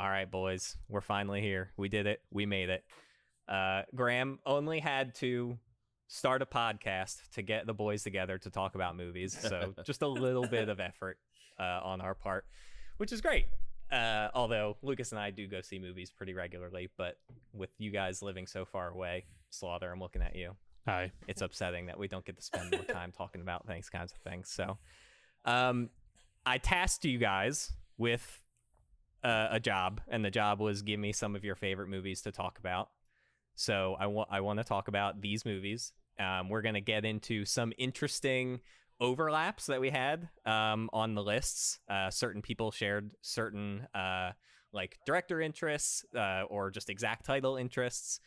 All right, boys, we're finally here. We did it. We made it. Graham only had to start a podcast to get the boys together to talk about movies. So just a little bit of effort on our part, which is great. Although Lucas and I do go see movies pretty regularly, but with you guys living so far away, Slaughter, I'm looking at you. Hi. It's upsetting that we don't get to spend more time talking about these kinds of things. So I tasked you guys with a job, and the job was give me some of your favorite movies to talk about. So I want to talk about these movies. We're going to get into some interesting overlaps that we had on the lists. Certain people shared certain like director interests or just exact title interests.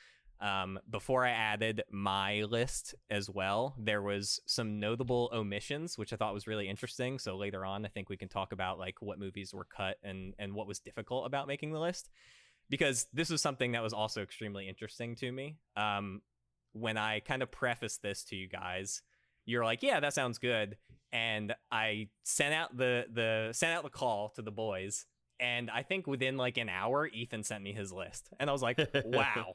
Before I added my list as well, there was some notable omissions, which I thought was really interesting. So later on, I think we can talk about like what movies were cut and what was difficult about making the list, because this was something that was also extremely interesting to me. When I kind of prefaced this to you guys, you're like, yeah, that sounds good. And I sent out the call to the boys. And I think within like an hour, Ethan sent me his list. And I was like, wow,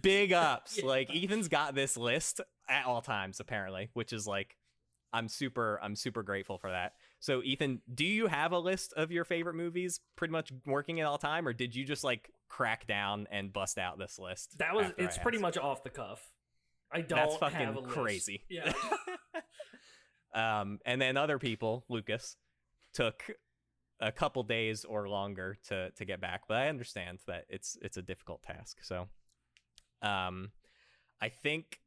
big ups. Yeah. Like Ethan's got this list at all times, apparently, which is like, I'm super grateful for that. So Ethan, do you have a list of your favorite movies pretty much working at all time? Or did you just like crack down and bust out this list? It's pretty much off the cuff. I don't That's fucking have a list. Crazy. Yeah. And then other people, Lucas, took a couple days or longer to get back, but I understand that it's a difficult task. So I think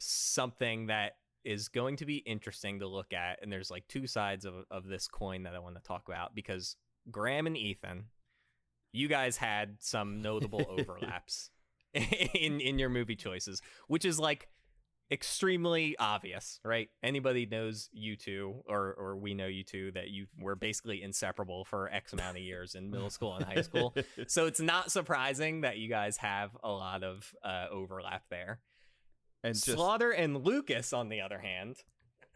something that is going to be interesting to look at, and there's like two sides of this coin that I want to talk about, because Graham and Ethan, you guys had some notable overlaps in your movie choices, which is like extremely obvious, right? Anybody knows you two, or we know you two, that you were basically inseparable for X amount of years in middle school and high school. So it's not surprising that you guys have a lot of overlap there. And Slaughter and Lucas, on the other hand,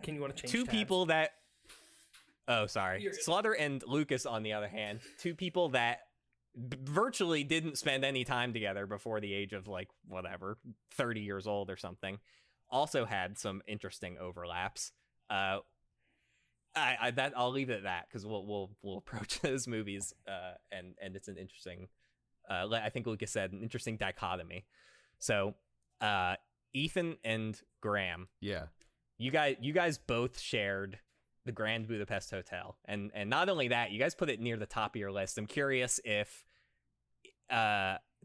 can you want to change two tabs? people that Slaughter and Lucas, on the other hand, two people that virtually didn't spend any time together before the age of like whatever 30 years old or something, also had some interesting overlaps. I'll leave it at that, because we'll approach those movies and it's an interesting I think Lucas said an interesting dichotomy. So Ethan and Graham, yeah, you guys both shared the Grand Budapest Hotel, and not only that, you guys put it near the top of your list. I'm curious if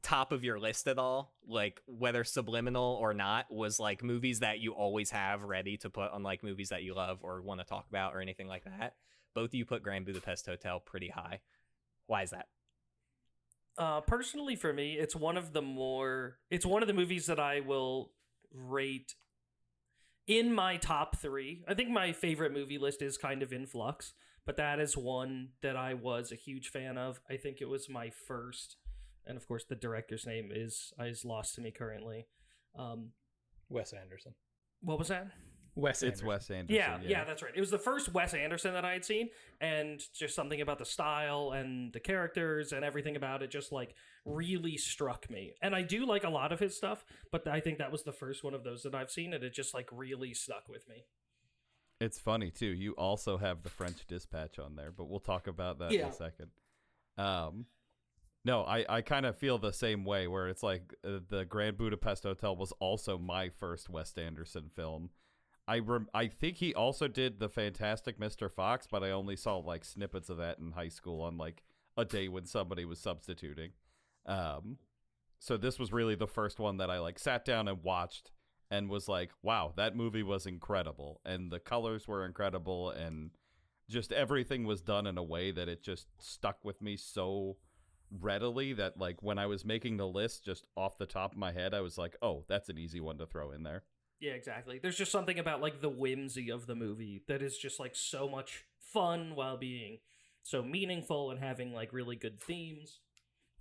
top of your list at all, like whether subliminal or not, was like movies that you always have ready to put on like movies that you love or want to talk about or anything like that. Both of you put Grand Budapest Hotel pretty high. Why is that? Personally for me, it's one of the movies that I will rate in my top 3. I think my favorite movie list is kind of in flux, but that is one that I was a huge fan of. I think it was my first, and of course the director's name is lost to me currently. Wes Anderson. What was that? Wes Anderson. Yeah, that's right. It was the first Wes Anderson that I had seen, and just something about the style and the characters and everything about it just like really struck me. And I do like a lot of his stuff, but I think that was the first one of those that I've seen, and it just like really stuck with me. It's funny too. You also have The French Dispatch on there, but we'll talk about that in a second. No, I kind of feel the same way, where it's like the Grand Budapest Hotel was also my first Wes Anderson film. I think he also did The Fantastic Mr. Fox, but I only saw like snippets of that in high school on like a day when somebody was substituting. So this was really the first one that I like sat down and watched and was like, wow, that movie was incredible. And the colors were incredible, and just everything was done in a way that it just stuck with me so readily that like when I was making the list, just off the top of my head, I was like, oh, that's an easy one to throw in there. Yeah, exactly. There's just something about like the whimsy of the movie that is just like so much fun while being so meaningful and having like really good themes.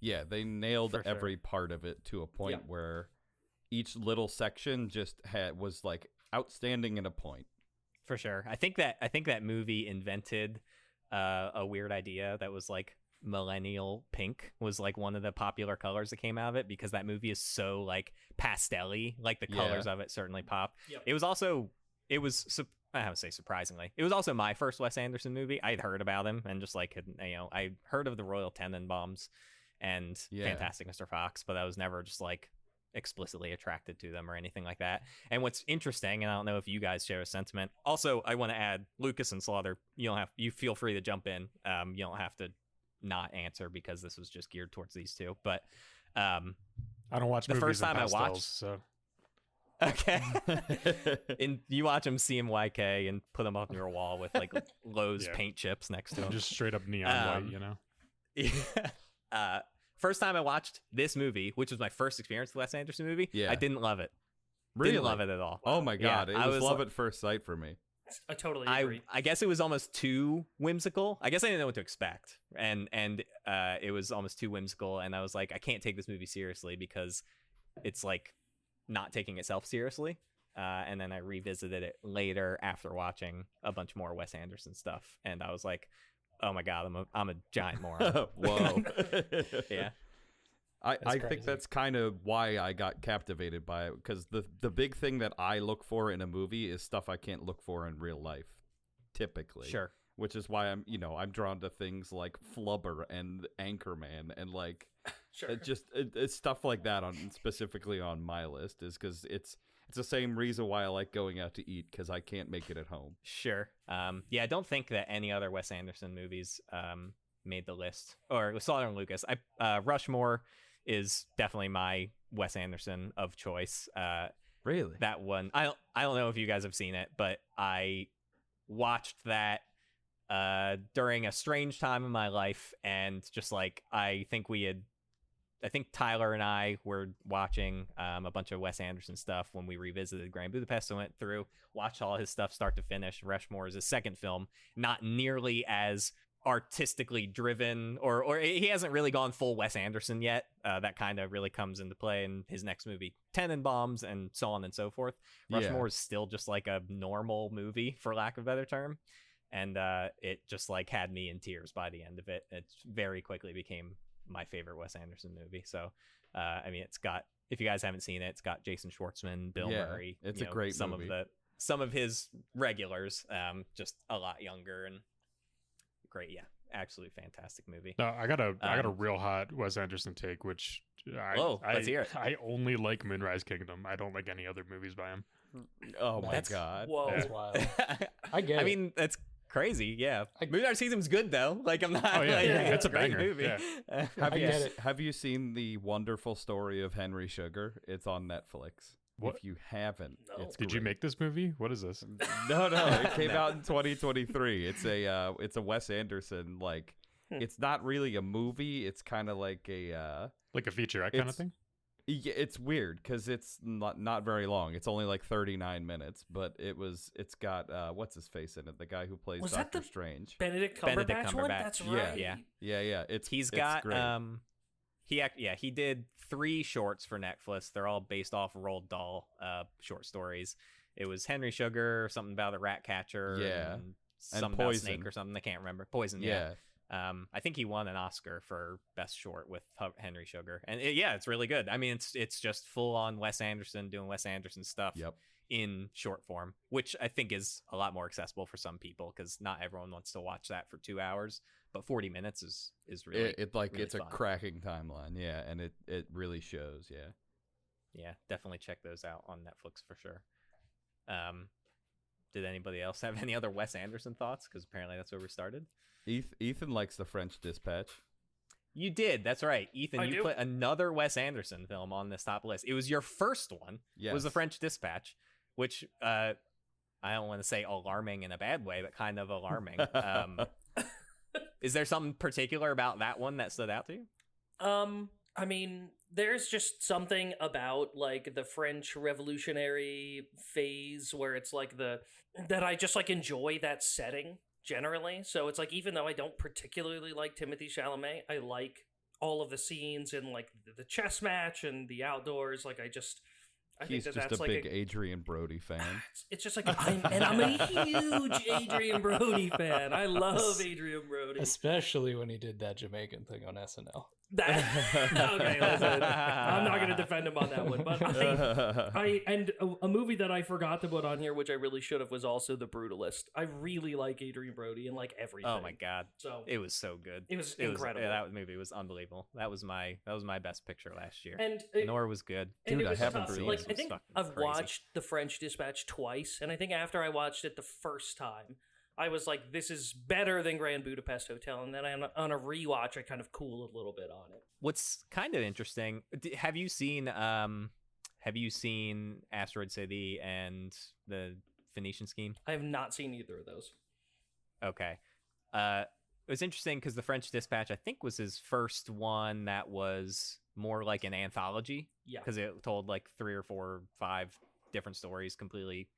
Yeah, they nailed every part of it to a point where each little section just was like outstanding in a point. For sure. I think that movie invented a weird idea that was like millennial pink was like one of the popular colors that came out of it, because that movie is so like pastel-y. Like the colors of it certainly pop. Yep. It was also, I would say surprisingly, it was also my first Wes Anderson movie. I'd heard about him and just like, I heard of the Royal Tenenbaums and Fantastic Mr. Fox, but I was never just like explicitly attracted to them or anything like that. And what's interesting, and I don't know if you guys share a sentiment. Also, I want to add, Lucas and Slaughter, you feel free to jump in. You don't have to not answer because this was just geared towards these two. But I don't watch the movies first time in I pastels, watched. so Okay. And you watch them CMYK and put them up on your wall with like Lowe's paint chips next to them. just straight up neon white, Yeah. First time I watched this movie, which was my first experience with Wes Anderson movie, I didn't love it. Really? Didn't love it at all. Oh my god, Yeah, it was love at first sight for me. I totally agree. I guess it was almost too whimsical. I guess I didn't know what to expect, and it was almost too whimsical, and I was like, I can't take this movie seriously because it's like not taking itself seriously. And then I revisited it later after watching a bunch more Wes Anderson stuff, and I was like, oh my god, I'm a giant moron. Whoa. Yeah. I think that's kind of why I got captivated by it, because the big thing that I look for in a movie is stuff I can't look for in real life, typically. Sure. Which is why I'm drawn to things like Flubber and Anchorman and like Sure. it's stuff like that specifically on my list, is because it's the same reason why I like going out to eat, because I can't make it at home. Sure. Yeah, I don't think that any other Wes Anderson movies made the list, or Slaughter and Lucas. Rushmore is definitely my Wes Anderson of choice. Really? That one, I don't know if you guys have seen it, but I watched that during a strange time in my life, and just like I think Tyler and I were watching a bunch of Wes Anderson stuff when we revisited Grand Budapest. So I went through, watched all his stuff start to finish. Rushmore is his second film, not nearly as artistically driven, or he hasn't really gone full Wes Anderson yet. That kind of really comes into play in his next movie, Tenenbaums, and so on and so forth. Rushmore is still just like a normal movie, for lack of a better term, and it just like had me in tears by the end of it. It very quickly became my favorite Wes Anderson movie. So I mean, it's got, if you guys haven't seen it, it's got Jason Schwartzman, Bill Murray. It's a great movie. Some of his regulars, just a lot younger and great. Yeah, absolutely fantastic movie. No, I got a real hot Wes Anderson take, which let's hear it. I only like Moonrise Kingdom. I don't like any other movies by him. Oh my god. Whoa. That's wild. I get it. I mean, that's crazy. Yeah, Moonrise Kingdom's good though. Like, I'm not. Oh yeah, like, it's a great banger. movie. Yeah. Have you seen The Wonderful Story of Henry Sugar? It's on Netflix. What? If you haven't, No. it's Did you great. make this movie? What is this? No, it came out in 2023. It's a Wes Anderson, like, it's not really a movie. It's kind of like a Like a featurette kind of thing? yeah, it's weird because it's not very long. It's only like 39 minutes, but it's got what's his face in it? The guy who plays Was that Doctor the Strange. Benedict Benedict Cumberbatch one? Cumberbatch. That's Yeah. right. Yeah. He's it's got great. he did 3 shorts for Netflix. They're all based off Roald Dahl short stories. It was Henry Sugar, something about a rat catcher, Yeah. and something And about a Poison. snake or something. I can't remember. Poison, Yeah. I think he won an Oscar for best short with Henry Sugar, and it's really good. I mean, it's just full on Wes Anderson doing Wes Anderson stuff Yep. in short form, which I think is a lot more accessible for some people, because not everyone wants to watch that for 2 hours. But 40 minutes is really really It's fun. a cracking timeline. Yeah, and it really shows. Yeah. Yeah, definitely check those out on Netflix for sure. Did anybody else have any other Wes Anderson thoughts? Because apparently that's where we started. Ethan likes The French Dispatch. You did. That's right. Ethan, I you do. put another Wes Anderson film on this top list. It was your first one. Yes. Was The French Dispatch, which I don't want to say alarming in a bad way, but kind of alarming. Is there something particular about that one that stood out to you? I mean, there's just something about like the French Revolutionary phase where it's like that I just like enjoy that setting generally. So it's like, even though I don't particularly like Timothée Chalamet, I like all of the scenes and like the chess match and the outdoors. Like I He's think just that's a like big Adrian Brody fan. It's just like I'm a huge Adrian Brody fan. I love Adrian Brody. Especially when he did that Jamaican thing on SNL. Okay, listen, I'm not going to defend him on that one, but a movie that I forgot to put on here, which I really should have, was also The Brutalist. I really like Adrian Brody and like everything. Oh my god, So it was so good. it was incredible. That movie was unbelievable. That was my best picture last year. And Nora was good. and Dude, it I was haven't tough. seen Like it. I think I've watched The French Dispatch twice, and I think after I watched it the first time, I was like, "This is better than Grand Budapest Hotel." And then on a rewatch, I kind of cooled a little bit on it. What's kind of interesting? Have you seen Asteroid City and the Phoenician Scheme? I have not seen either of those. Okay. It was interesting because the French Dispatch, I think, was his first one that was more like an anthology. Yeah. Because it told like 3 or 4 or 5 different stories, completely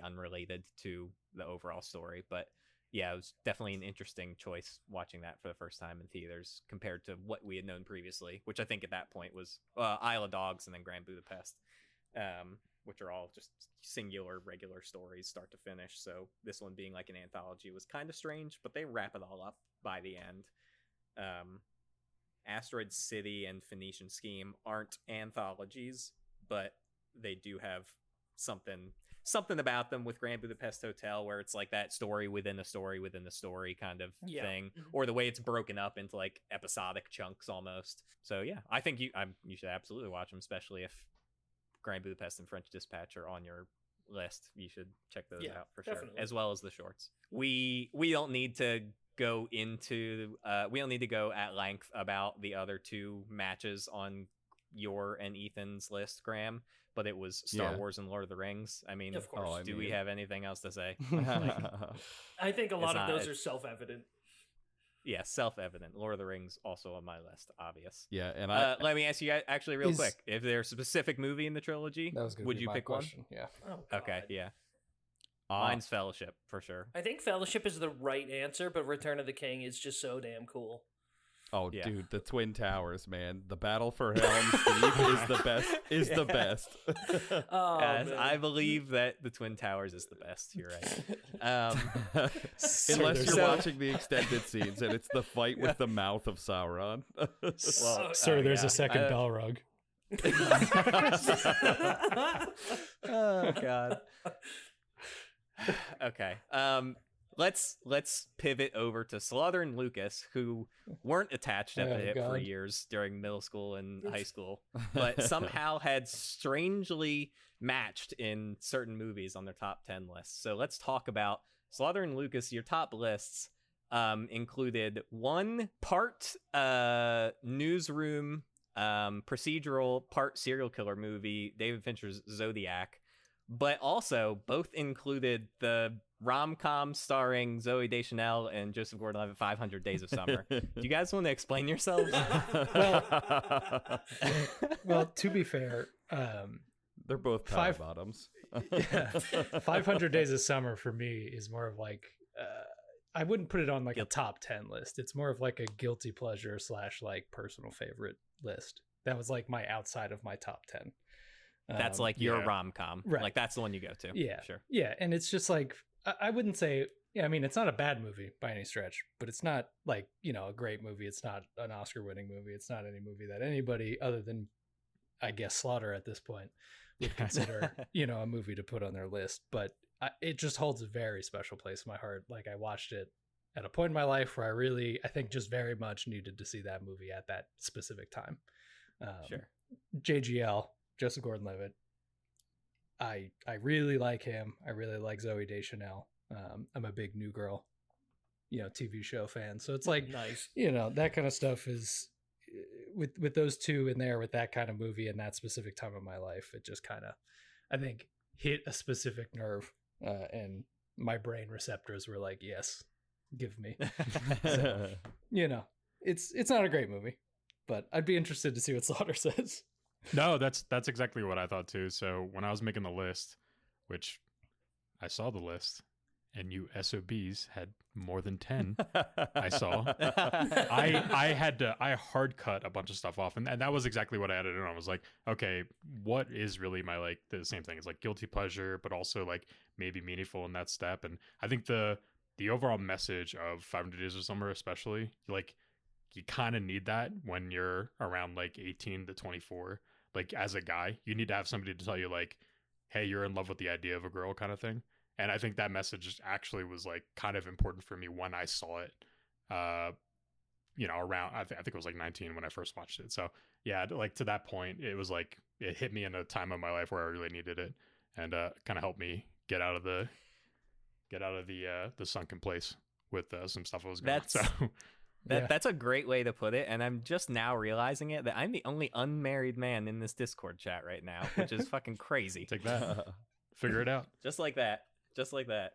unrelated to the overall story. But yeah, it was definitely an interesting choice watching that for the first time in theaters compared to what we had known previously, which I think at that point was Isle of Dogs and then Grand Budapest, which are all just singular, regular stories, start to finish. So this one being like an anthology was kind of strange, but they wrap it all up by the end. Asteroid City and Phoenician Scheme aren't anthologies, but they do have something about them with Grand Budapest Hotel where it's like that story within a story within a story kind of thing, or the way it's broken up into like episodic chunks almost. So yeah, I think you should absolutely watch them, especially if Grand Budapest and French Dispatch are on your list. You should check those out for definitely. sure, as well as the shorts. We don't need to go at length about the other 2 matches on your and Ethan's list, Graham, but it was Star Wars and Lord of the Rings. I mean, of course. do we have anything else to say? I think a lot of those are self-evident. Yeah, self-evident. Lord of the Rings also on my list, obvious. Yeah, and let me ask you actually real quick. If there's a specific movie in the trilogy, would you pick question? One? Yeah. Oh, God. Okay, yeah. Mine's Fellowship, for sure. I think Fellowship is the right answer, but Return of the King is just so damn cool. Oh, yeah. Dude, the Twin Towers, man. The battle for Helm is the best. Oh, yes, man. I believe that the Twin Towers is the best. You're right. Unless you're watching the extended scenes and it's the fight with the mouth of Sauron. Sir, there's a second Balrog. Oh, God. Okay. Let's pivot over to Slaughter and Lucas, who weren't attached at the hip for years during middle school and high school, but somehow had strangely matched in certain movies on their top 10 lists. So let's talk about Slaughter and Lucas. Your top lists included 1 part newsroom procedural, part serial killer movie, David Fincher's Zodiac, but also both included the rom-com starring Zooey Deschanel and Joseph Gordon-Levitt, 500 Days of Summer. Do you guys want to explain yourselves? Well, to be fair, they're both power bottoms. 500 Days of Summer for me is more of like, I wouldn't put it on like a top 10 list. It's more of like a guilty pleasure / like personal favorite list. That was like my outside of my top 10. That's like your rom-com. Right. Like that's the one you go to. Yeah. Sure. Yeah. And it's just like, I wouldn't say, I mean, it's not a bad movie by any stretch, but it's not like, a great movie. It's not an Oscar winning movie. It's not any movie that anybody other than, I guess, Slaughter at this point would consider, a movie to put on their list. But it just holds a very special place in my heart. Like I watched it at a point in my life where I think just very much needed to see that movie at that specific time. Sure. JGL, Joseph Gordon-Levitt. I really like him. I really like Zooey Deschanel. I'm a big New Girl, TV show fan. So it's like, nice. That kind of stuff is with those 2 in there with that kind of movie and that specific time of my life. It just kind of, I think, hit a specific nerve, and my brain receptors were like, yes, give me. So, it's not a great movie, but I'd be interested to see what Slaughter says. No, that's exactly what I thought too. So when I was making the list, which I saw the list, and you SOBs had more than 10. I saw. I hard cut a bunch of stuff off, and that was exactly what I added in. I was like, okay, what is really my, like, the same thing? It's like guilty pleasure, but also like maybe meaningful in that step. And I think the overall message of 500 Days of Summer, especially, like, you kind of need that when you're around like 18 to 24. Like, as a guy, you need to have somebody to tell you, like, hey, you're in love with the idea of a girl, kind of thing. And I think that message actually was like kind of important for me when I saw it. Around I think it was like 19 when I first watched it. So yeah, like, to that point, it was like it hit me in a time of my life where I really needed it, and kind of helped me get out of the sunken place with some stuff that was going on. So that's a great way to put it, and I'm just now realizing it, that I'm the only unmarried man in this Discord chat right now, which is fucking crazy. Take that. Figure it out. Just like that.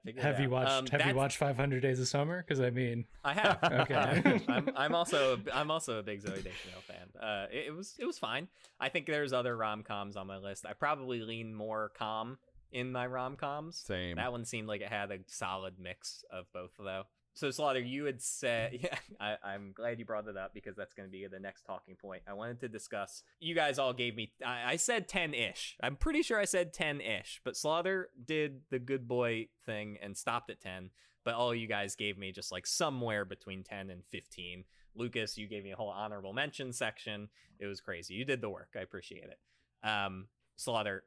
Figure Have it you out. watched? Have you watched 500 Days of Summer? Because I mean, I have. Okay. I'm also a big Zoe Deschanel fan. It was fine. I think there's other rom-coms on my list. I probably lean more com in my rom-coms. Same. That one seemed like it had a solid mix of both, though. So, Slaughter, you had said, yeah, I'm glad you brought it up, because that's going to be the next talking point. I wanted to discuss, you guys all gave me, I said 10-ish. I'm pretty sure I said 10-ish, but Slaughter did the good boy thing and stopped at 10, but all you guys gave me just like somewhere between 10 and 15. Lucas, you gave me a whole honorable mention section. It was crazy. You did the work. I appreciate it. Slaughter,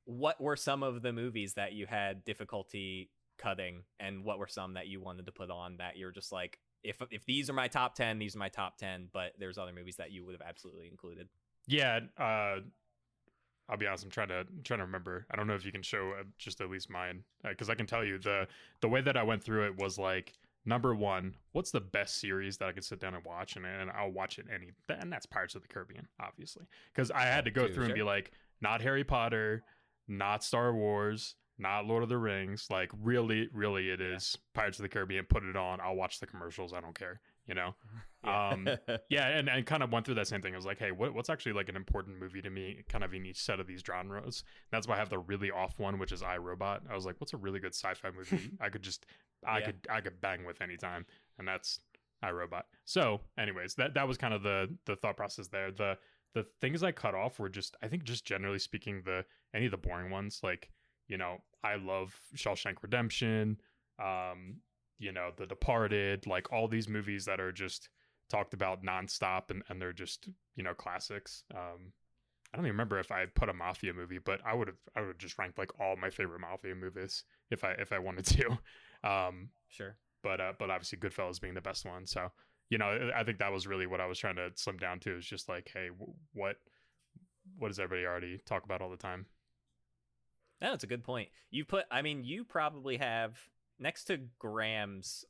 what were some of the movies that you had difficulty cutting, and what were some that you wanted to put on that you're just like, if these are my top 10, these are my top 10, but there's other movies that you would have absolutely included? Yeah, I'll be honest, I'm trying to remember. I don't know if you can show just at least mine, because I can tell you the way that I went through it was like, number one, what's the best series that I could sit down and watch, and I'll watch it and that's Pirates of the Caribbean, obviously, because I had to go through and be like, not Harry Potter, not Star Wars, not Lord of the Rings. Like, really it is Pirates of the Caribbean. Put it on, I'll watch the commercials, I don't care, and kind of went through that same thing. I was like, hey, what's actually like an important movie to me, kind of in each set of these genres. That's why I have the really off one, which is iRobot. I was like, what's a really good sci-fi movie I could bang with anytime, and that's iRobot. So anyways, that was kind of the thought process there. The things I cut off were just, I think, just generally speaking, any of the boring ones. Like, I love Shawshank Redemption, The Departed, like all these movies that are just talked about nonstop, and they're just, classics. I don't even remember if I put a mafia movie, but I would have just ranked like all my favorite mafia movies if I wanted to. Sure. But obviously Goodfellas being the best one. So, I think that was really what I was trying to slim down to, is just like, hey, what does everybody already talk about all the time? No, that's a good point. You probably have, next to Graham's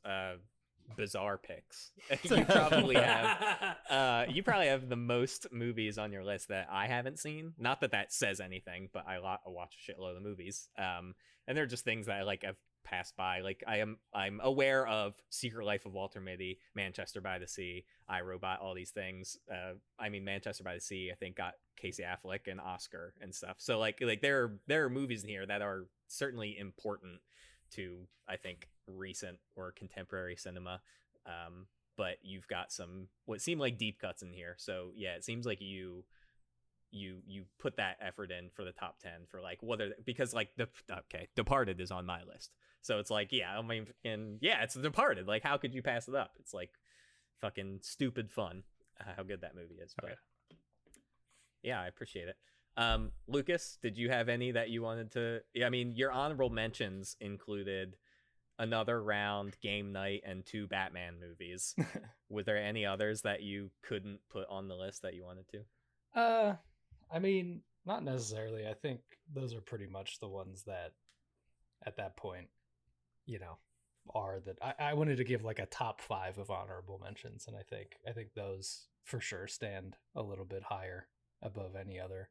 bizarre picks, you probably have the most movies on your list that I haven't seen. Not that says anything, but I watch a shitload of movies. And they're just things that I've passed by. Like, I'm aware of Secret Life of Walter Mitty, Manchester by the Sea, iRobot, all these things. Manchester by the Sea, I think, got Casey Affleck an Oscar and stuff. So like there are movies in here that are certainly important to, I think, recent or contemporary cinema. But you've got some what seem like deep cuts in here. So yeah, it seems like you put that effort in for the top 10 for like, because like Departed is on my list. So it's like, it's Departed. Like, how could you pass it up? It's like fucking stupid fun how good that movie is. But yeah, I appreciate it. Lucas, did you have any that you wanted to? Your honorable mentions included Another Round, Game Night, and 2 Batman movies. Were there any others that you couldn't put on the list that you wanted to? Not necessarily. I think those are pretty much the ones that at that point, are that I wanted to give like a top 5 of honorable mentions. And I think those for sure stand a little bit higher above any other,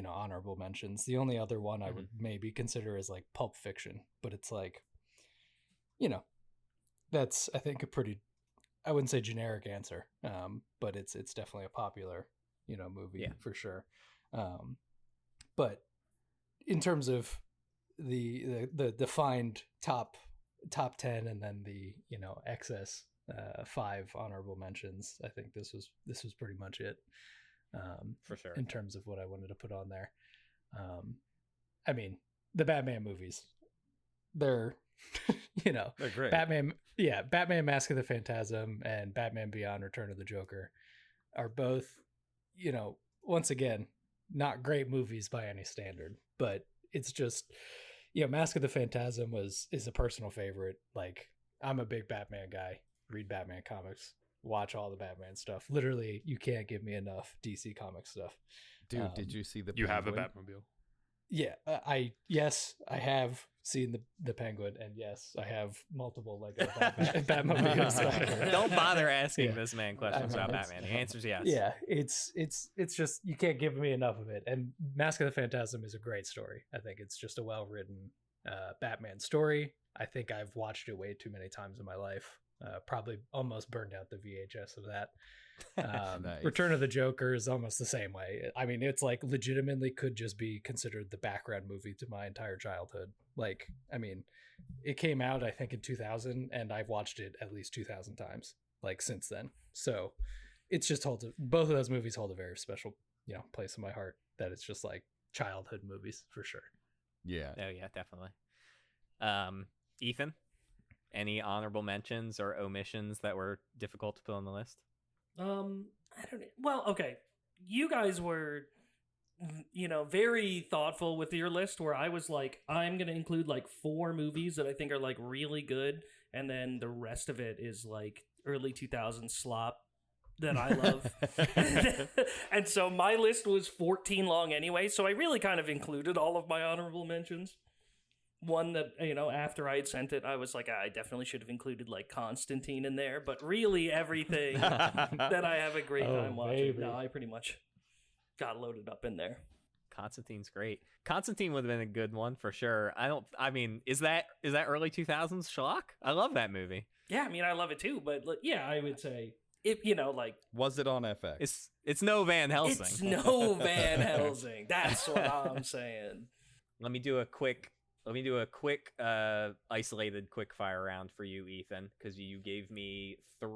honorable mentions. The only other one I would maybe consider is like Pulp Fiction, but it's like, that's, I think, a pretty, I wouldn't say generic answer, but it's definitely a popular, movie for sure. But in terms of the defined top 10 and then the excess 5 honorable mentions. I think this was pretty much it, For sure. in terms of what I wanted to put on there. I mean, the Batman movies, they're They're great. Batman Mask of the Phantasm and Batman Beyond Return of the Joker are both, once again, not great movies by any standard, but it's just, Mask of the Phantasm is a personal favorite. Like, I'm a big Batman guy, read Batman comics, watch all the Batman stuff. Literally, you can't give me enough DC comic stuff. Dude, did you see the You have a Penguin? Batmobile. Yeah, I have seen the Penguin, and yes, I have multiple Lego Batmobiles. Don't bother asking Yeah. this man questions I know, about it's- Batman. The answer is yes. Yeah, it's just, you can't give me enough of it. And Mask of the Phantasm is a great story. I think it's just a well-written Batman story. I think I've watched it way too many times in my life. Probably almost burned out the VHS of that. Nice. Return of the Joker is almost the same way. I mean, it's like legitimately could just be considered the background movie to my entire childhood. Like, I mean, it came out I think in 2000, and I've watched it at least 2,000 times like since then. So it's just both of those movies hold a very special place in my heart. That it's just like childhood movies for sure. Yeah. Oh yeah, definitely. Ethan, any honorable mentions or omissions that were difficult to put on the list? I don't know. Well, okay. You guys were, very thoughtful with your list, where I was like, I'm going to include like 4 movies that I think are like really good. And then the rest of it is like early 2000s slop that I love. And so my list was 14 long anyway. So I really kind of included all of my honorable mentions. One that, after I had sent it, I was like, I definitely should have included like Constantine in there, but really everything that I have a great time watching. baby. No, I pretty much got loaded up in there. Constantine's great. Constantine would have been a good one for sure. Is that early 2000s schlock? I love that movie. Yeah, I mean, I love it too, but yeah, I would say it, like, Was it on FX? It's no Van Helsing. it's no Van Helsing. That's what I'm saying. Let me do a quick isolated quick fire round for you, Ethan, because you gave me 4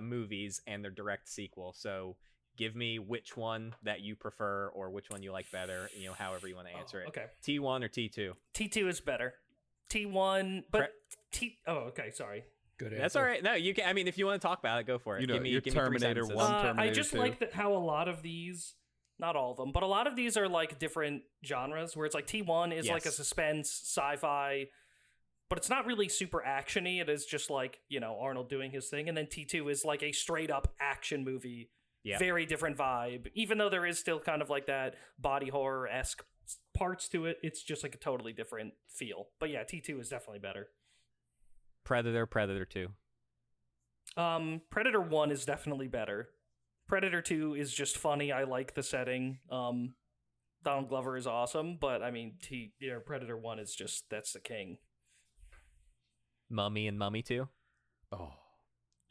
movies and their direct sequel. So give me which one that you prefer or which one you like better, however you want to answer it. Okay. T1 or T2? T2 is better. T1, but okay, sorry. Good answer. That's all right. No, you can. I mean, if you want to talk about it, go for it. Your give me Terminator 3 sentences. 1, I Terminator just 2. like how a lot of these, not all of them, but a lot of these are like different genres, where it's like T1 is like a Yes. suspense sci-fi, but it's not really super actiony. It is just like, Arnold doing his thing. And then T2 is like a straight up action movie. Yeah. Very different vibe. Even though there is still kind of like that body horror-esque parts to it, it's just like a totally different feel. But yeah, T2 is definitely better. Predator 2. Predator 1 is definitely better. Predator 2 is just funny. I like the setting. Donald Glover is awesome, but I mean, Predator 1 is just, that's the king. Mummy and Mummy 2. Oh.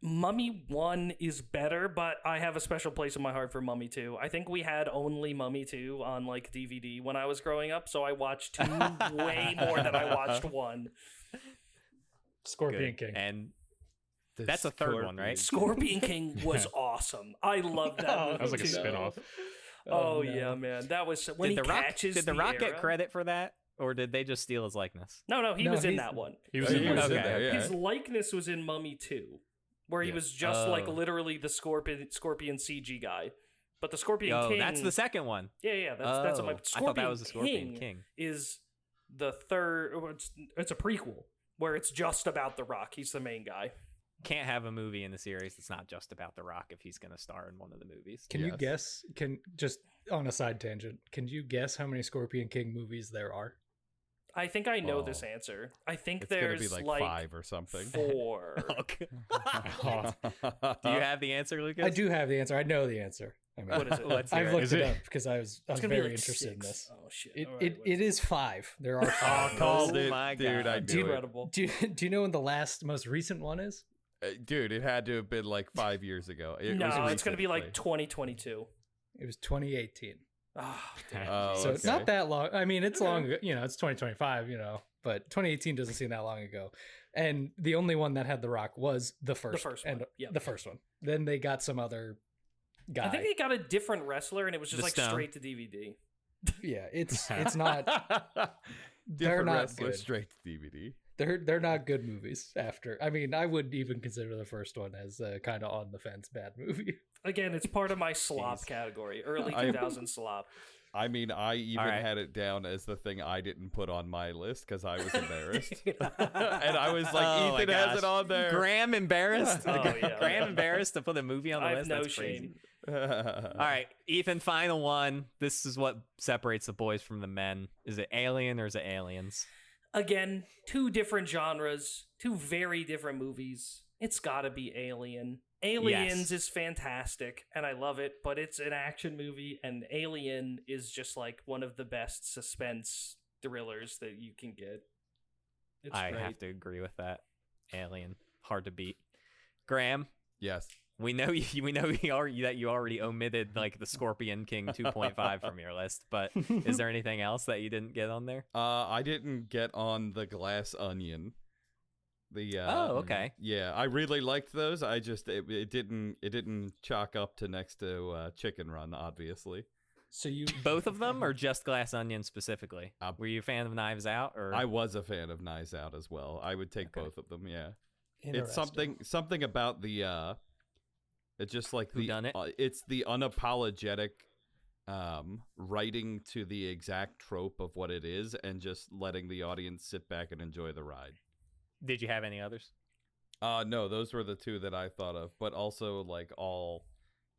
Mummy 1 is better, but I have a special place in my heart for Mummy 2. I think we had only Mummy 2 on like DVD when I was growing up, so I watched 2 way more than I watched 1. Scorpion Good. King. And that's a third one, right? Scorpion King was awesome. I love that movie. That was like a too. spin-off. Oh, no. yeah, man. That was when Did he the Rock catches did the Rock get era. credit for that, or did they just steal his likeness? No, he No, was in he's- that one. He was Oh, in he the was in Okay. there, yeah. His likeness was in Mummy 2, where he Yeah. was just like Oh. literally the Scorpion CG guy. But the Scorpion Oh, King. that's the second one. Yeah, that's what my Oh, I Scorpion thought that was the Scorpion King. is the third. It's a prequel where it's just about the Rock. He's the main guy. Can't have a movie in the series that's not just about The Rock if he's going to star in one of the movies. Can you Yes. guess? Just on a side tangent, can you guess how many Scorpion King movies there are? I think I know Oh. this answer. I think It's going there's to be like 5 or something. 4. Okay. Do you have the answer, Lucas? I do have the answer. I know the answer. I mean, What is it? Let's I've hear looked Is it it- up because I was It's gonna very be like interested in 6. this. Oh shit! It All it, right, it is 5. There are 5. Called Oh it, my dude. I God. knew it. incredible. Do you know when the most recent one is? Dude, it had to have been like 5 years ago. It No, was it's going to be like recently. 2022. It was 2018. Oh, damn. Oh, So it's not okay. that long. I mean, it's long, it's 2025, but 2018 doesn't seem that long ago. And the only one that had The Rock was the first first and one, yep. the first one. Then they got some other guy. I think they got a different wrestler, and it was just The like Stone. straight to DVD. Yeah, it's not Different not wrestler, good. straight to DVD. they're not good movies after. I mean, I would even consider the first one as a kind of on the fence bad movie. Again, it's part of my slop Jeez. category, early I- 2000 slop. I mean, I even All right. had it down as the thing I didn't put on my list because I was embarrassed. And I was like, Oh my Ethan has gosh. it on there. Graham embarrassed. Oh, yeah. Graham embarrassed to put a movie on the I have list. no That's crazy. shame. All right, Ethan, final one. This is what separates the boys from the men. Is it Alien or is it Aliens? Again, two different genres, two very different movies. It's gotta be Alien. Aliens is fantastic, and I love it, but it's an action movie, and Alien is just like one of the best suspense thrillers that you can get. It's I great. have to agree with that. Alien, hard to beat. Graham, Yes. we know that you already omitted like the Scorpion King 2.5 from your list, but is there anything else that you didn't get on there? I didn't get on the Glass Onion. The Oh, okay. Yeah, I really liked those. I just it didn't chalk up to next to Chicken Run, obviously. So you Both of them, or just Glass Onion specifically? Were you a fan of Knives Out, or I was a fan of Knives Out as well. I would take Okay. both of them. Yeah, it's Interesting. something about the it's just like Whodunit? it's the unapologetic writing to the exact trope of what it is, and just letting the audience sit back and enjoy the ride. did you have any others? No, those were the two that I thought of, but also like all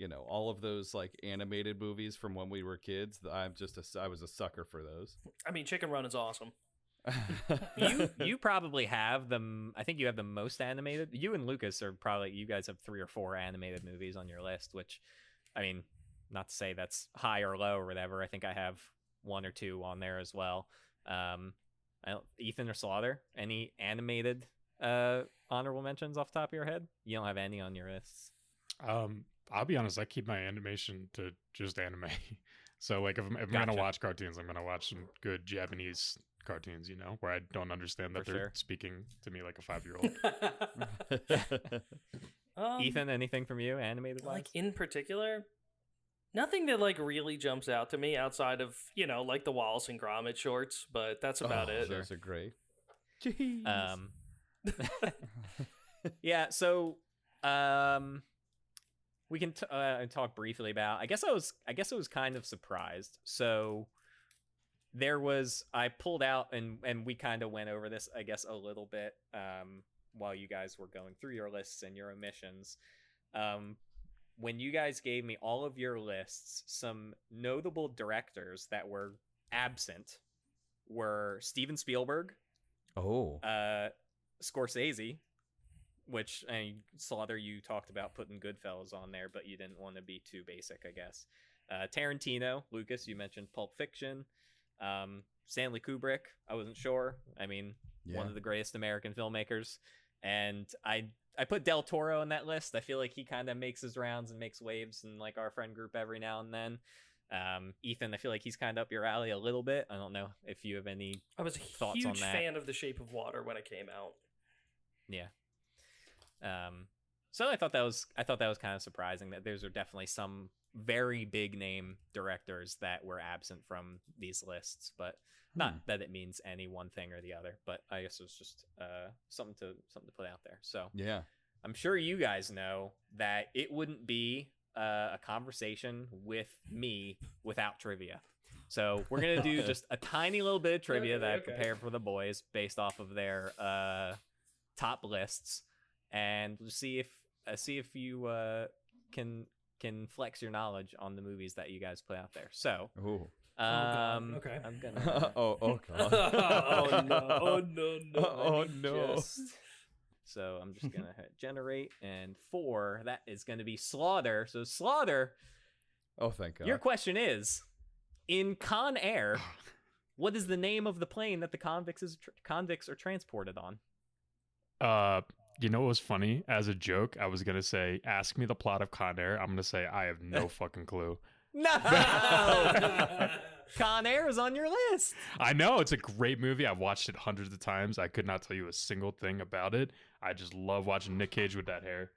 of those like animated movies from when we were kids. I was a sucker for those. I mean, Chicken Run is awesome. You probably have them. I think you have the most animated. You and Lucas are probably, you guys have 3 or 4 animated movies on your list, which, I mean, not to say that's high or low or whatever. I think I have 1 or 2 on there as well. Ethan or Slaughter, any animated honorable mentions off the top of your head? You don't have any on your lists. I'll be honest, I keep my animation to just anime. So like if I'm Gotcha. gonna watch cartoons, I'm gonna watch some good Japanese cartoons, where I don't understand that For they're sure. speaking to me like a 5-year-old. Ethan, anything from you animated wise? like in particular, nothing that like really jumps out to me outside of like the Wallace and Gromit shorts, but that's about it. Those are great. Yeah, so we can talk briefly about, I guess I was kind of surprised. So I pulled out, and we kind of went over this, I guess, a little bit while you guys were going through your lists and your omissions. When you guys gave me all of your lists, some notable directors that were absent were Steven Spielberg, Oh. Scorsese, which, Slaughter, you talked about putting Goodfellas on there, but you didn't want to be too basic, I guess. Tarantino, Lucas, you mentioned Pulp Fiction. Stanley Kubrick, I wasn't sure. I mean, one of the greatest American filmmakers. And I put Del Toro on that list. I feel like he kind of makes his rounds and makes waves in like our friend group every now and then. Ethan, I feel like he's kind of up your alley a little bit. I don't know if you have any I was a thoughts on huge that. fan of The Shape of Water when it came out. Yeah. So I thought that was kind of surprising that those are definitely some very big name directors that were absent from these lists, but not that it means any one thing or the other, but I guess it was just something to put out there. So Yeah. I'm sure you guys know that it wouldn't be a conversation with me without trivia. So we're gonna do just a tiny little bit of trivia that I prepared for the boys based off of their top lists, and we'll see if you can flex your knowledge on the movies that you guys put out there. So, Ooh. God. Okay. I'm gonna. Oh god. Oh no! Oh no! No! Let me So I'm just gonna hit generate, and 4, that is gonna be Slaughter. So Slaughter, Oh, thank God. your question is, in Con Air, what is the name of the plane that the convicts are transported on? You know what was funny? As a joke, I was gonna say, "Ask me the plot of Con Air." I'm gonna say, I have no fucking clue. No. Con Air is on your list. I know it's a great movie. I've watched it hundreds of times. I could not tell you a single thing about it. I just love watching Nick Cage with that hair.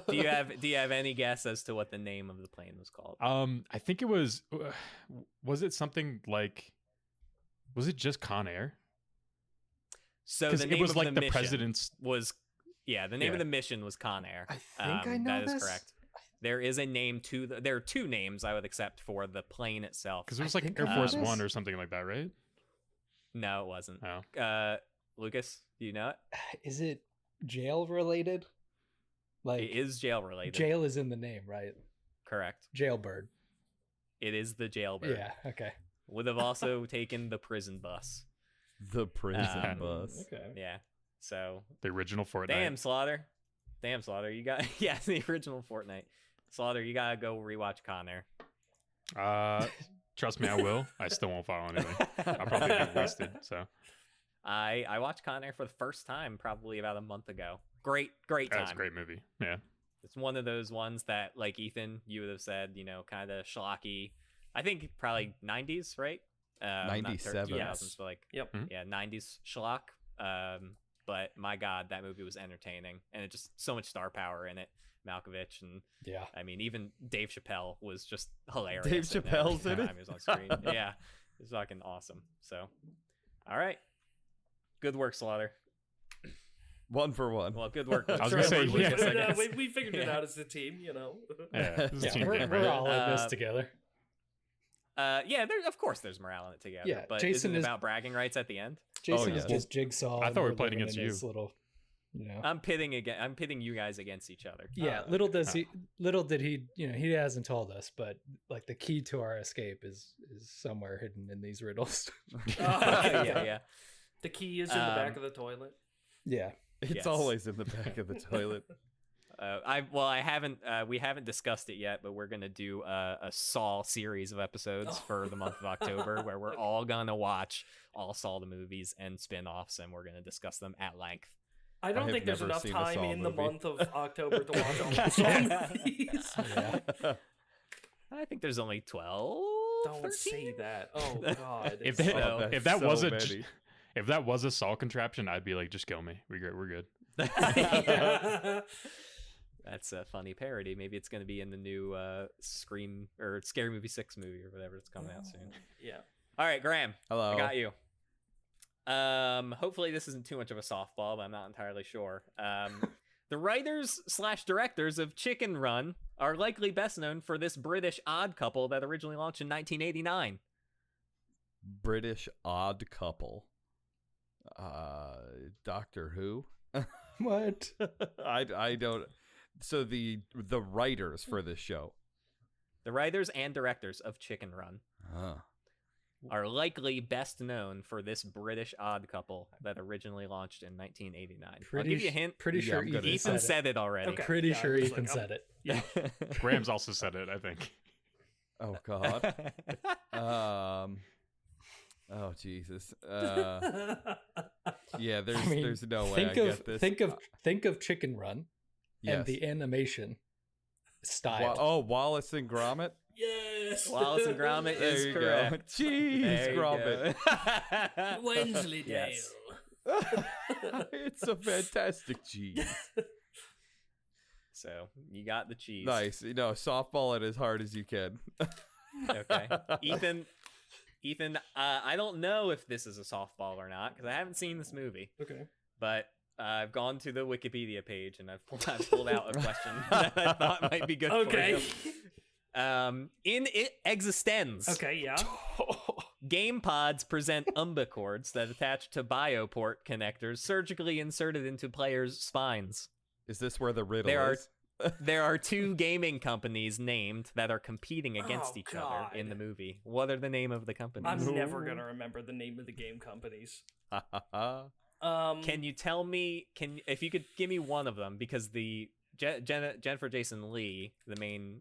Do you have any guess as to what the name of the plane was called? I think it was it something like, was it just Con Air? So Because the it name was of like the the mission president's. was the name Yeah. of the mission was Con Air. I think I know that is this. correct. There is a name to there are two names I would accept for the plane itself. Because it was I like think Air I know Force this. One or something like that, right? No, it wasn't. Oh. Lucas, do you know it? Is it jail related? Like It is jail related. jail is in the name, right? Correct. Jailbird. It is the jailbird. Yeah. Okay. Would have also taken the prison bus. The prison Um, bus. Okay. Yeah. So The original Fortnite. damn Slaughter. You got the original Fortnite. Slaughter, you gotta go rewatch Con Air. Trust me, I will. I still won't follow anything. I'll probably get wasted. So I watched Con Air for the first time probably about a month ago. Great time. that's a great movie. Yeah. It's one of those ones that, like Ethan, you would have said, kind of schlocky. I think probably 90s, right? 97. 2000s, but like, Yep. yeah, 90s schlock. But my God, that movie was entertaining, and it just so much star power in it. Malkovich, and Yeah. I mean, even Dave Chappelle was just hilarious. Dave every Chappelle's in it? time he was on screen. Yeah, it was fucking awesome. So, all right, good work, Slaughter. 1 for 1. Well, good work. I was gonna say, Lucas, yeah. I guess. we figured it Yeah. out as a team, Yeah. This is a Yeah, team we're, game, we're right? all in this Uh, together. Yeah, of course there's morale in it together. Yeah, but Jason isn't it is- about bragging rights at the end? Jason yeah. is just Jigsaw. I and thought we we're played living against in you. his little, I'm pitting you guys against each other. Yeah, Oh, little okay. does he, little did he, he hasn't told us, but like the key to our escape is somewhere hidden in these riddles. yeah. The key is in the back of the toilet. Yeah, It's Yes. always in the back of the toilet. We haven't discussed it yet, but we're gonna do a Saw series of episodes for the month of October, where we're all gonna watch all Saw the movies and spin-offs, and we're gonna discuss them at length. I don't have think there's never enough seen a time Saw in the movie. month of October to watch all the Saw movies. yeah. I think there's only 12. Don't 13? say that. Oh God. If It's- that, Oh, that's if that so was many. if that was a Saw contraption, I'd be like, just kill me. We're good. Yeah. That's a funny parody. Maybe it's gonna be in the new Scream or Scary Movie 6 movie or whatever that's coming out soon. Yeah. All right, Graham. Hello. I got you. Hopefully this isn't too much of a softball, but I'm not entirely sure. The writers/directors of Chicken Run are likely best known for this British odd couple that originally launched in 1989. British odd couple. Doctor Who? What? I don't. So the writers for this show. The writers and directors of Chicken Run Huh. are likely best known for this British odd couple that originally launched in 1989. I'll give you a hint. Pretty Yeah, sure I'm gonna Ethan said said it already. Okay. Pretty Yeah, I sure was Ethan like, said it. Graham's also said it, I think. Oh God. Oh Jesus. Yeah. There's I mean, there's no way think I of get this. think of Chicken Run Yes. and the animation style. Wallace and Gromit. Yes. Wallace and Gromit There is you correct. go. Jeez, There you Gromit. go. Wensleydale. Yes. It's a fantastic cheese. So you got the cheese. Nice. Softball it as hard as you can. Okay. Ethan, I don't know if this is a softball or not because I haven't seen this movie, Okay. but I've gone to the Wikipedia page and I've pulled out a question that I thought might be good Okay. for you. In it Existenz, Okay. Yeah. game pods present umbicords that attach to bioport connectors surgically inserted into players' spines. Is this where the riddle There are- is? There are two gaming companies named that are competing against Oh, each God. other in the movie. What are the name of the companies? I'm never gonna remember the name of the game companies. Can you tell me? If you could give me one of them, because the Jennifer Jason Leigh, the main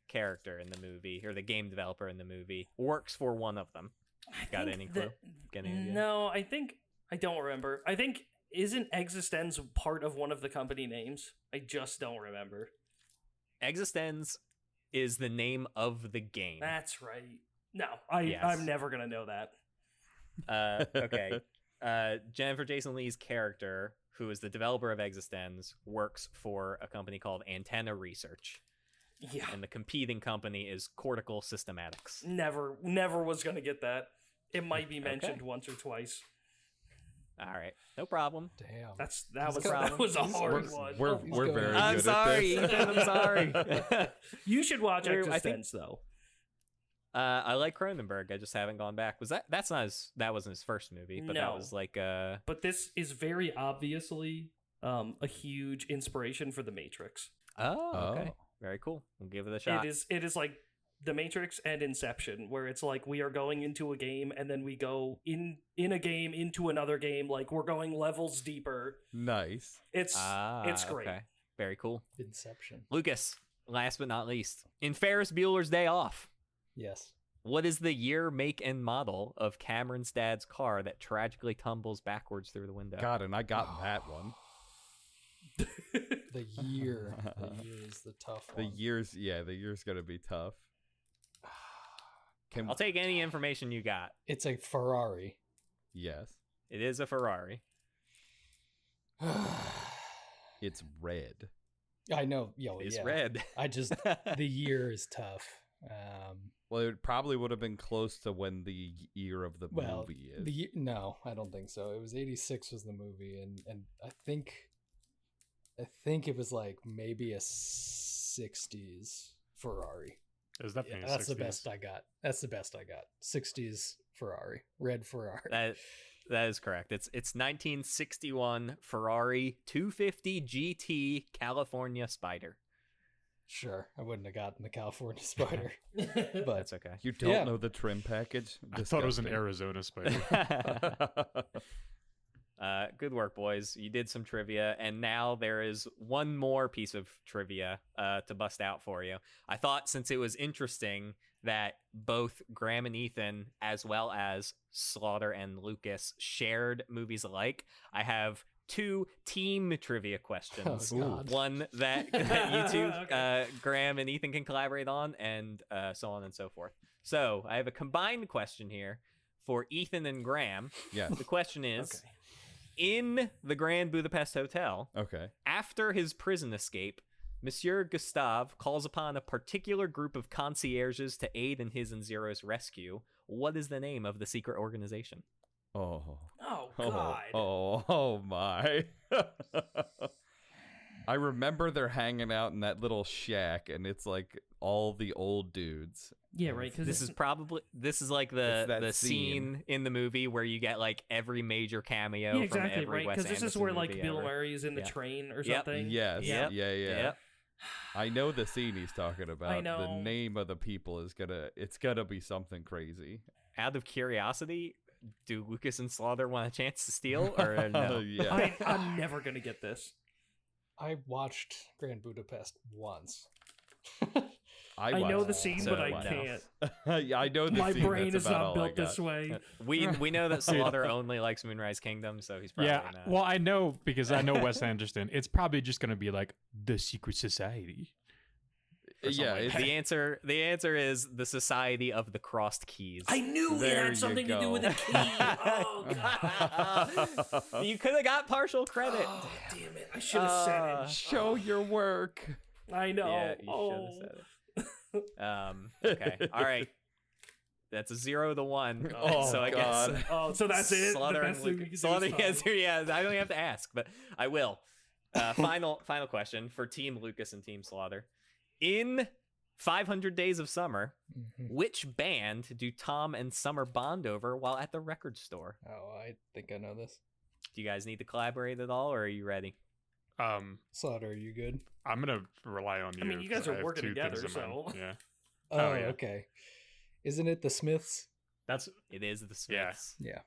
character in the movie or the game developer in the movie, works for one of them. Got any clue? Got any idea? No, I don't remember. I think isn't Existenz part of one of the company names? I just don't remember. Existenz is the name of the game. That's right. No, Yes. I'm never gonna know that. Okay. Jennifer Jason Leigh's character, who is the developer of Existenz, works for a company called Antenna Research. Yeah, And the competing company is Cortical Systematics. never was gonna get that. It might be mentioned once or twice. All right. No problem. Damn. That was a hard one. We're very I'm good sorry, at this. Ethan. I'm sorry. You should watch I Existenz think- though. I like Cronenberg. I just haven't gone back. That wasn't his first movie, but that No. was like But this is very obviously a huge inspiration for The Matrix. okay. Oh. Very cool. We'll give it a shot. It is like The Matrix and Inception, where it's like we are going into a game and then we go in a game into another game, like we're going levels deeper. Nice. It's great. Okay. Very cool. Inception. Lucas, last but not least, in Ferris Bueller's Day Off, Yes. what is the year, make, and model of Cameron's dad's car that tragically tumbles backwards through the window? God, and I got that one. The year. The year is the tough The one. year's gonna be tough. I'll take any information you got. It's a Ferrari. Yes, It is a Ferrari. it's red. I know. It's yeah. red. I just the year is tough. Well, it probably would have been close to when the year of the Well, movie is. no, I don't think so. It was 86 was the movie, and I think it was like maybe a 60s Ferrari. It was definitely That's the 60s. best I got. That's the best I got. 60s Ferrari, red Ferrari. That is correct. It's 1961 Ferrari 250 GT California Spider. Sure, I wouldn't have gotten the California Spider, but That's okay. You don't Yeah. know the trim package? I thought it was an Disgusting. Arizona spider. Good work, boys. You did some trivia, and now there is one more piece of trivia to bust out for you. I thought since it was interesting that both Graham and Ethan, as well as Slaughter and Lucas, shared movies alike, I have two team trivia questions. Oh, God. One that you two, Okay. Graham and Ethan, can collaborate on, and so on and so forth. So I have a combined question here for Ethan and Graham. Yes. The question is, Okay. in the Grand Budapest Hotel, Okay. after his prison escape, Monsieur Gustave calls upon a particular group of concierges to aid in his and Zero's rescue. What is the name of the secret organization? Oh. Oh God. Oh my. I remember they're hanging out in that little shack, and it's like all the old dudes. Yeah, right. Because This is like It's that the scene. scene in the movie where you get like every major cameo yeah, exactly from every right. Wes Because this is Anderson where like movie Bill ever. Murray is in the Yeah. train or Yep. something. Yes. Yep. Yeah. Yep. I know the scene he's talking about. I know. The name of the people is it's gonna be something crazy. Out of curiosity, do Lucas and Slaughter want a chance to steal or no? Yeah. I'm never gonna get this. I watched Grand Budapest once. I know watched the it scene, so but I much. can't. Yeah, I know the My scene. brain That's is about not all I built this got. way. We know that Slaughter only likes Moonrise Kingdom, so he's probably Yeah, not. well, I know because I know Wes Anderson. It's probably just going to be like the Secret Society. or something Yeah, like it's- that. The answer is the Society of the Crossed Keys. I knew it There had you something to do go. with a key. Oh God. You could have got partial credit. Oh, damn it! I should have said it. Show your work. I know. Yeah, you should have said it. Okay. All right. That's a 0-1. Oh, so I God. guess Oh, so that's it. Slaughter The and best thing we Lucas. can do Slaughter is answer, yeah. I don't have to ask, but I will. Final question for Team Lucas and Team Slaughter. In 500 Days of Summer, Mhm. which band do Tom and Summer bond over while at the record store? Oh, I think I know this. Do you guys need to collaborate at all, or are you ready? Slaughter, are you good? I'm gonna rely on you. I mean, you guys 'cause are I have working two things together, in mind. so- Yeah, Oh, yeah. okay. Isn't it the Smiths? that's It is the Yeah. Smiths. Yeah.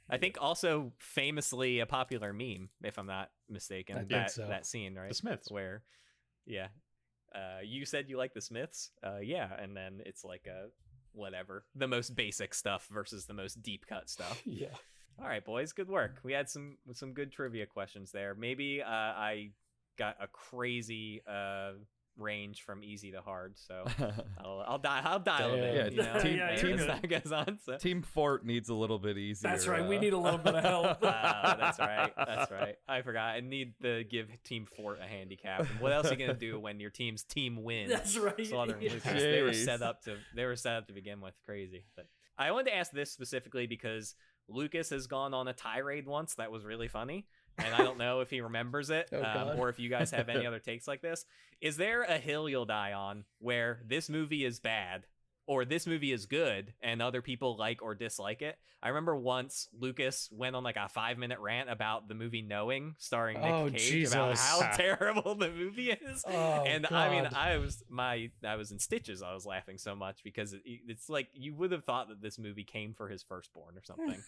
I think also famously a popular meme, if I'm not mistaken. I think that so. that scene, right? the Smiths. Where, yeah, you said you like the Smiths, yeah, and then it's like a whatever, the most basic stuff versus the most deep cut stuff. Yeah. All right, boys, good work. We had some good trivia questions there. Maybe I got a crazy range from easy to hard, so I'll dial it in. Yeah, team- Yeah, team- you're as that goes on. So. Team Fort needs a little bit easier. That's right. We need a little bit of help. That's right. That's right. I forgot. I need to give Team Fort a handicap. And what else are you gonna do when your team's team wins? That's right. Slaughtering Yeah. Lucas. They were Jeez. set up to begin with. Crazy. But I wanted to ask this specifically because Lucas has gone on a tirade once that was really funny. And I don't know if he remembers it, Oh, God. or if you guys have any other takes like this. Is there a hill you'll die on where this movie is bad or this movie is good and other people like or dislike it? I remember once Lucas went on like a 5-minute rant about the movie Knowing, starring Oh, Nick Cage, about Jesus. how terrible the movie is. Oh, And I mean, God. I was in stitches. I was laughing so much because it's like you would have thought that this movie came for his firstborn or something.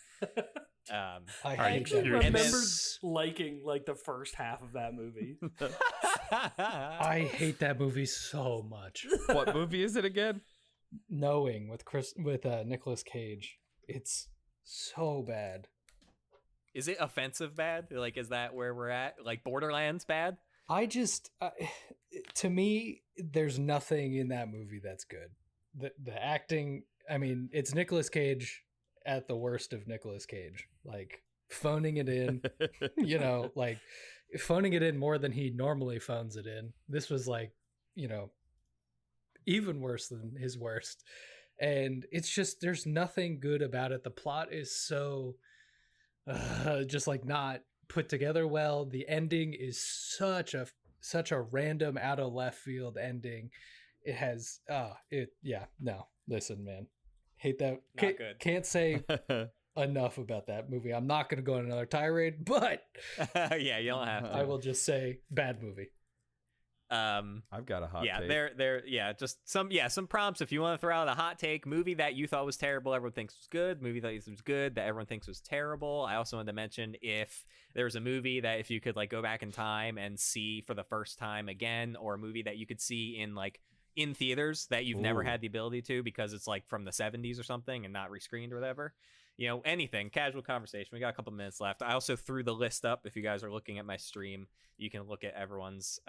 I I hate actually that. And remember then- liking like the first half of that movie. I hate that movie so much. What movie is it again? Knowing with Nicolas Cage, it's so bad. Is it offensive bad? Like, is that where we're at? Like Borderlands bad? I just, to me, there's nothing in that movie that's good. The acting, I mean, it's Nicolas Cage at the worst of Nicolas Cage, like phoning it in, like phoning it in more than he normally phones it in. This was like, even worse than his worst. And it's just, there's nothing good about it. The plot is so just like not put together well. The ending is such a random out of left field ending. It has listen, man, hate that. Not good. Can't say enough about that movie. I'm not going to go on another tirade, but Yeah, you don't have to. I will just say bad movie. I've got a hot take. Just some prompts if you want to throw out a hot take. Movie that you thought was terrible, everyone thinks was good. Movie that was good that everyone thinks was terrible. I also wanted to mention if there's a movie that if you could like go back in time and see for the first time again, or a movie that you could see in theaters that you've never Ooh. had the ability to because it's like from the 70s or something and not rescreened or whatever. Anything, casual conversation. We got a couple minutes left. I also threw the list up. If you guys are looking at my stream, you can look at everyone's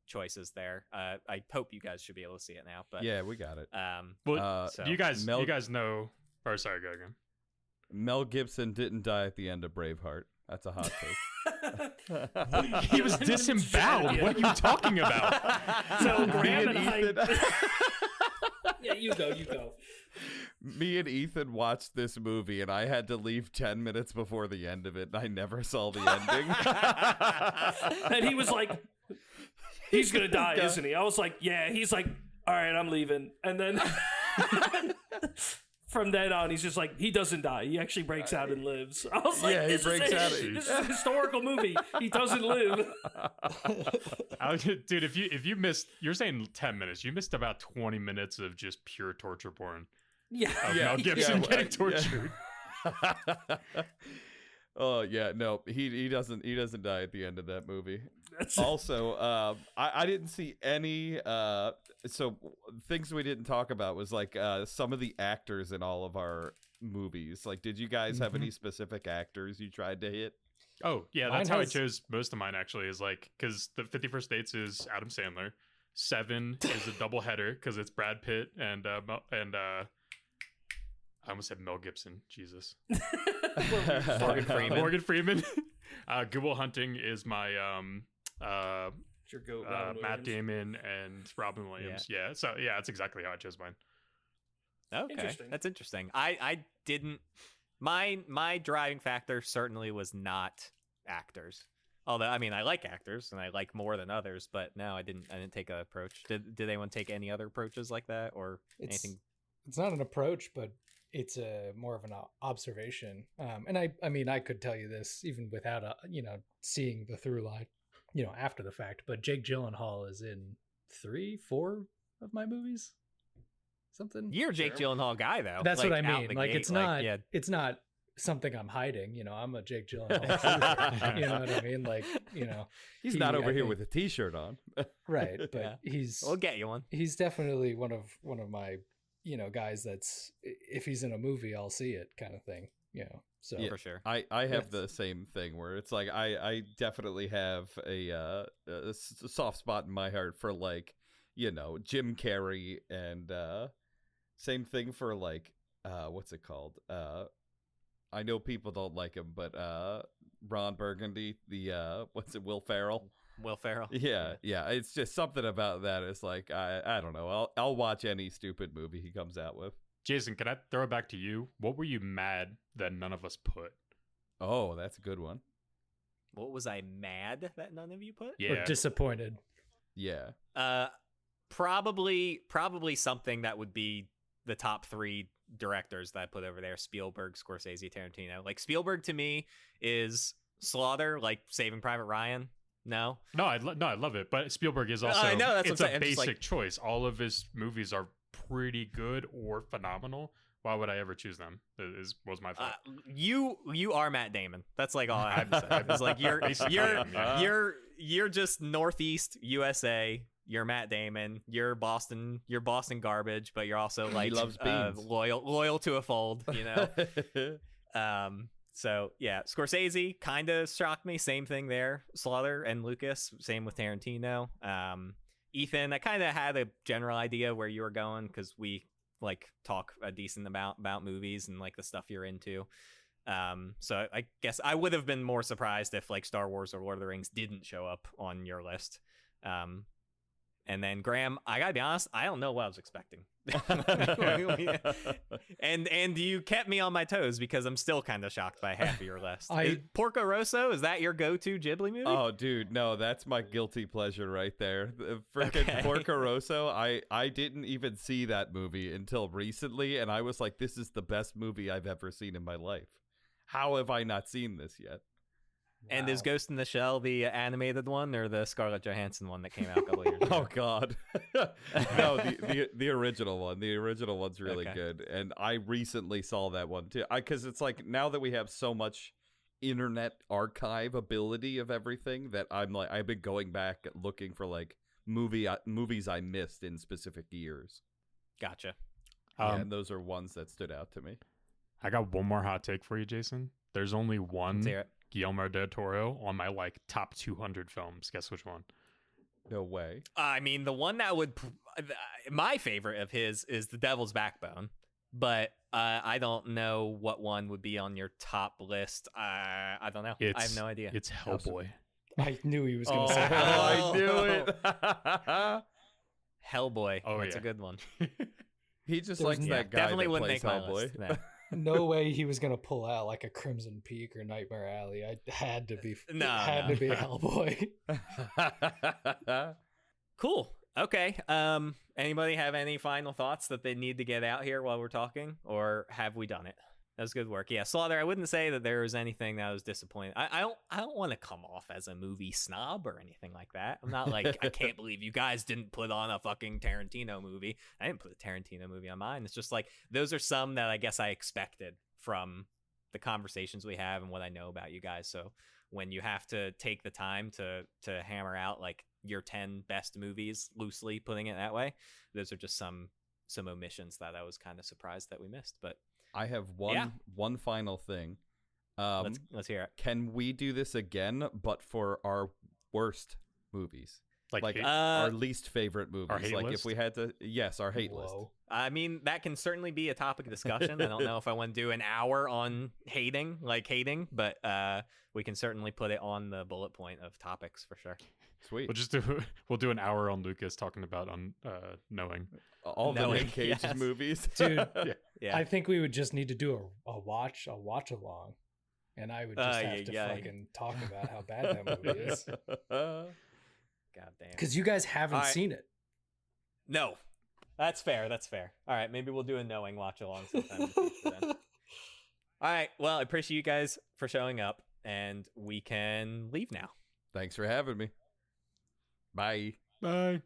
choices there. I hope you guys should be able to see it now. But Yeah, we got it. Well, so- do you guys Mel- know? Or sorry, go again. Mel Gibson didn't die at the end of Braveheart. That's a hot take. He was disemboweled. What are you talking about? So Me Graham and and I. Ethan- Yeah, you go. Me and Ethan watched this movie, and I had to leave 10 minutes before the end of it, and I never saw the ending. And he was like, he's gonna die, isn't he? I was like, yeah. He's like, all right, I'm leaving. And then from then on, he's just like, he doesn't die. He actually breaks out and lives. I was like, Yeah, he this breaks out. This is a historical movie. He doesn't live. Dude, if you missed, you're saying 10 minutes. You missed about 20 minutes of just pure torture porn. Yeah. Of Yeah, Mel Gibson yeah, getting yeah. tortured. Oh yeah, no, he doesn't die at the end of that movie. That's Also, I didn't see any. So things we didn't talk about was like some of the actors in all of our movies. Like, did you guys have any specific actors you tried to hit? Oh, yeah, Mine that's how I has- chose most of mine, actually, is like, because the 51st Dates is Adam Sandler. 7 is a double header because it's Brad Pitt and I almost said Mel Gibson. Jesus. Morgan Freeman. Morgan Freeman. Good Will Hunting is my your goat, Robin Matt Williams. Damon and Robin Williams. Yeah. So yeah, that's exactly how I chose mine. Okay, Interesting. that's interesting. I didn't. My driving factor certainly was not actors. Although I mean, I like actors and I like more than others, but no, I didn't take an approach. Did anyone take any other approaches like that or anything? It's not an approach, but it's a more of an observation. And I mean, I could tell you this even without seeing the through line, after the fact. But Jake Gyllenhaal is in 3-4 of my movies. Something. You're a Jake Gyllenhaal guy though. That's like, what I out mean. the Like gate, it's not. yeah. It's not something I'm hiding. I'm a Jake Gyllenhaal. truther, you know what I mean? Like He's He- not over I here think- with a T-shirt on. right. But Yeah. he's We'll get you one. he's definitely one of my guys that's if he's in a movie I'll see it kind of thing. So Yeah. For sure. I have Yes. the same thing where it's like I definitely have a soft spot in my heart for like, you know, Jim Carrey, and same thing for like what's it called? I know people don't like him, but Ron Burgundy, the what's it, Will Ferrell? Will Ferrell. Yeah, it's just something about that. It's like I don't know. I'll watch any stupid movie he comes out with. Jason, can I throw it back to you? What were you mad that none of us put? Oh, that's a good one. What was I mad that none of you put? Or Yeah. disappointed. Yeah. Probably something that would be the top 3 directors that I put over there: Spielberg, Scorsese, Tarantino. Like, Spielberg to me is Slaughter, like Saving Private Ryan. No, No, I love it, but Spielberg is also I know, that's it's what I'm a saying. I'm just basic like- choice. All of his movies are pretty good or phenomenal. Why would I ever choose them? Was my thought. you are Matt Damon. That's like all I have to say. It's like Basically, yeah. you're just Northeast USA. You're Matt Damon. You're Boston garbage, but you're also like loves beans. loyal to a fold. You know. So yeah, Scorsese kind of shocked me. Same thing there. Slaughter and Lucas. Same with Tarantino. Ethan, I kind of had a general idea where you were going because we like talk a decent amount about movies and like the stuff you're into. So I guess I would have been more surprised if like Star Wars or Lord of the Rings didn't show up on your list. And then Graham, I gotta be honest, I don't know what I was expecting. and you kept me on my toes because I'm still kind of shocked by half of your list. Porco Rosso, is that your go-to Ghibli movie? Oh, dude, no, that's my guilty pleasure right there. The freaking Porco Rosso, I didn't even see that movie until recently, and I was like, this is the best movie I've ever seen in my life. How have I not seen this yet? And is Ghost in the Shell the animated one or the Scarlett Johansson one that came out a couple years ago? Oh God, no, the original one. The original one's really good, and I recently saw that one too. Because it's like now that we have so much internet archive ability of everything that I'm like I've been going back looking for like movies I missed in specific years. Gotcha. And those are ones that stood out to me. I got one more hot take for you, Jason. There's only one Let's hear it. Guillermo del Toro on my like top 200 films. Guess which one? No way. I mean, the one that would my favorite of his is The Devil's Backbone, but I don't know what one would be on your top list. I don't know. I have no idea. It's Hellboy. I knew he was going to say that. I knew it. Hellboy. Oh, That's yeah. a good one. He just There's likes no- that guy Definitely that wouldn't plays make my Hellboy. list. No. No way he was going to pull out like a Crimson Peak or Nightmare Alley. I had to be No. to be Hellboy. Cool. Okay. Anybody have any final thoughts that they need to get out here while we're talking, or have we done it? That was good work. Yeah, Slaughter, I wouldn't say that there was anything that was disappointing. I don't want to come off as a movie snob or anything like that. I'm not like, I can't believe you guys didn't put on a fucking Tarantino movie. I didn't put a Tarantino movie on mine. It's just like, those are some that I guess I expected from the conversations we have and what I know about you guys. So when you have to take the time to hammer out like your 10 best movies, loosely putting it that way, those are just some omissions that I was kind of surprised that we missed. But I have one final thing. let's hear it. Can we do this again, but for our worst movies? Like hate- Our least favorite movies. Our hate like list? if we had to, yes, our hate list. Whoa. I mean, that can certainly be a topic of discussion. I don't know if I want to do an hour on hating, but we can certainly put it on the bullet point of topics for sure. Sweet. we'll do an hour on Lucas talking about knowing. All the Knowing, Nick Cage's yes. movies. Dude, Yeah. I think we would just need to do a watch along. And I would just have to fucking talk about how bad that movie is. God damn. Because you guys haven't All right. seen it. No. That's fair. All right, maybe we'll do a knowing watch along sometime in the future then. All right, well, I appreciate you guys for showing up, and we can leave now. Thanks for having me. Bye. Bye.